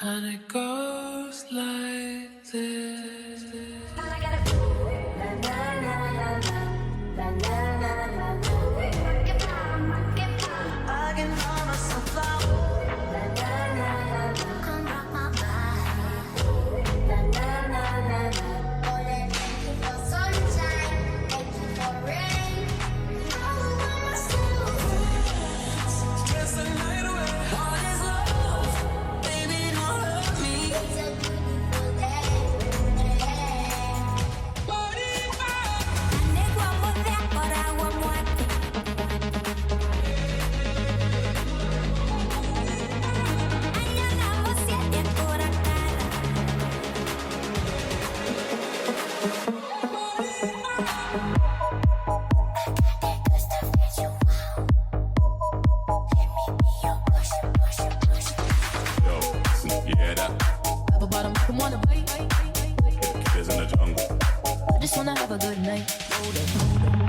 And it goes like this. I can find myself out. Come rock my body. For sunshine, thank you for rain. I want myself. Stress the night away. All is love, baby, don't hurt me. It's a beautiful day. Body fire. I need one more thing, but I want more. Just wanna have a good night.